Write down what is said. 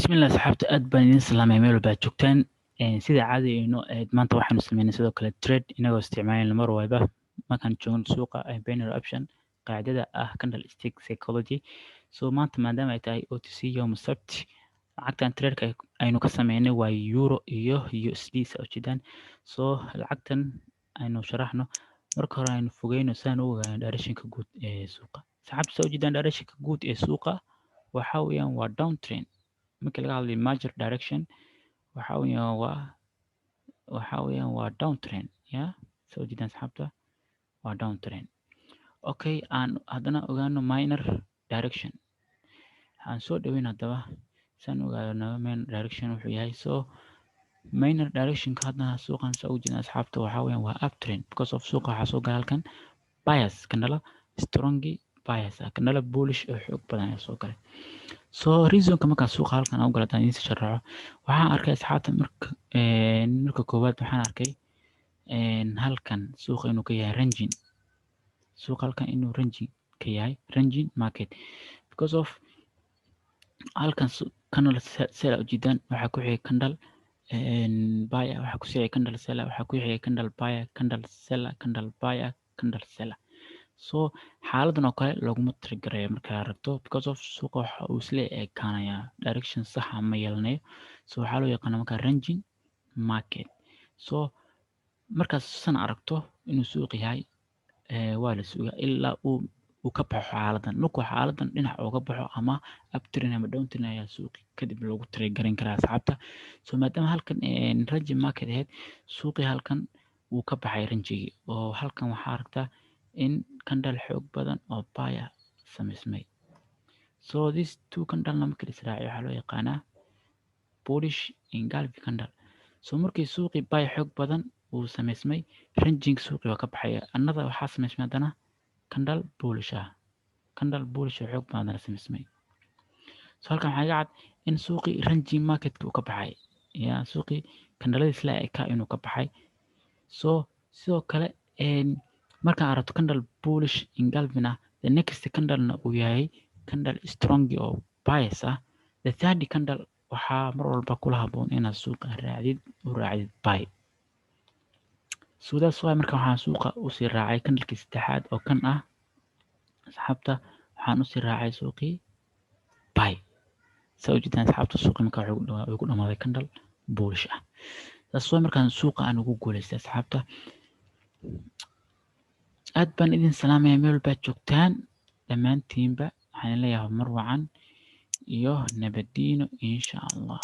bismillah saxaabta aad baan idin salaamay meel walba aad joogtaan sida caadi inoo ahayd maanta waxaanu sameynay sidoo kale trade inagoo isticmaalayna mar walba markaan joogno suuqa binary option qaacidada ah candle stick psychology so maanta maadaama ay tahay OTC yawm sabt lacagtan trade aynu ka sameynay waa euro iyo USD sa ujeedaan so lacagtan aynu sharaxno marka hore aynu fogeyno saan u ogaano directionka guud ee suuqa saxaabta sa ujeedaan directionka guud ee suuqa waxa weeyaan waa downtrend marka laga hadlayo major direction waxa weeyaan waa downtrend ya soo jeedaan saxaabta waa downtrend okay aan haddana ogaano minor direction aan soo dhaweyn haddaba saan ogaano main direction wuxuu yahay so minor directionka haddana suuqan soo ujeedaan asxaabta waxa weeyaan waa uptrend because of suuqa waxaa soo gala halkan bias kanala strongy bias kanala bullish oo xoog badan ayaa soo galay so reasonka markaa suuqa halkan aan u galataan idiin sharaxo waxaan arkay asxaabta marka koowaad waxaan arkay halkan suuqa inuu ka yahay ranging suuqa halkan inuu ranging ka yahay ranging market because of halkan candle sell ujeedaan waxaa ku xigay candle buyer waxaa ku xigay candle seller waxaa ku xigay candle buyer candle seller candle buyer candle seller so xaaladan oo kale laguma tirigarayo markaa aragto because of suuqa waxa uu isla ekaanayaa direction sax ah ma yeelanayo so waxaa loo yaqaana markaa ranging market so markaas san aragto inuu suuq yahay waa la sugaa ilaa uu ka baxo xaaladan markuu xaaladan dhinac uga baxo ama uptrend ama downtrend ayaa suuqi kadib loogu tirigarayn karaa asxaabta so maadaama halkan ranging market ahayd suuqii halkan wuu ka baxay rangigii oo halkan waxaa aragtaa in candle xoog badan oo buyer samaysmay so this two candle marka la israaciyo waxaa loo yaqaanaa bullish engulfing candle so markii suuqii buyer xoog badan uu samaysmay ranging suuqii waa ka baxaya annada waxaa samaysmay haddana candle bullish ah candle bullish oo xoog badan samaysmay so halkan waxaa iga cad in suuqii ranging marketka uu ka baxay ya suuqii candlada isla ekaa inuu ka baxay so sidoo kale markaan aragto candle bullish engulfing ah the next candle-na uu yahay candle strong oo bias ah the third candle waxaa mar walba kula haboon inaad suuqa raacdid buy so that's why marka waxaan suuqa usii raacay candlekii saddexaad oo kan ah asxaabta waxaan usii raacay suuqii buy saa ujeedaan asxaabta suuqii marka wuxuu ku dhamaaday candle bullish ah that's why markaan suuqa aan ugu guulaystay asxaabta aad baan idin salaamaya meel walbaad joogtaan dhammaantiinba waxaan leeyahay mar wacan iyo nabadiino insha allah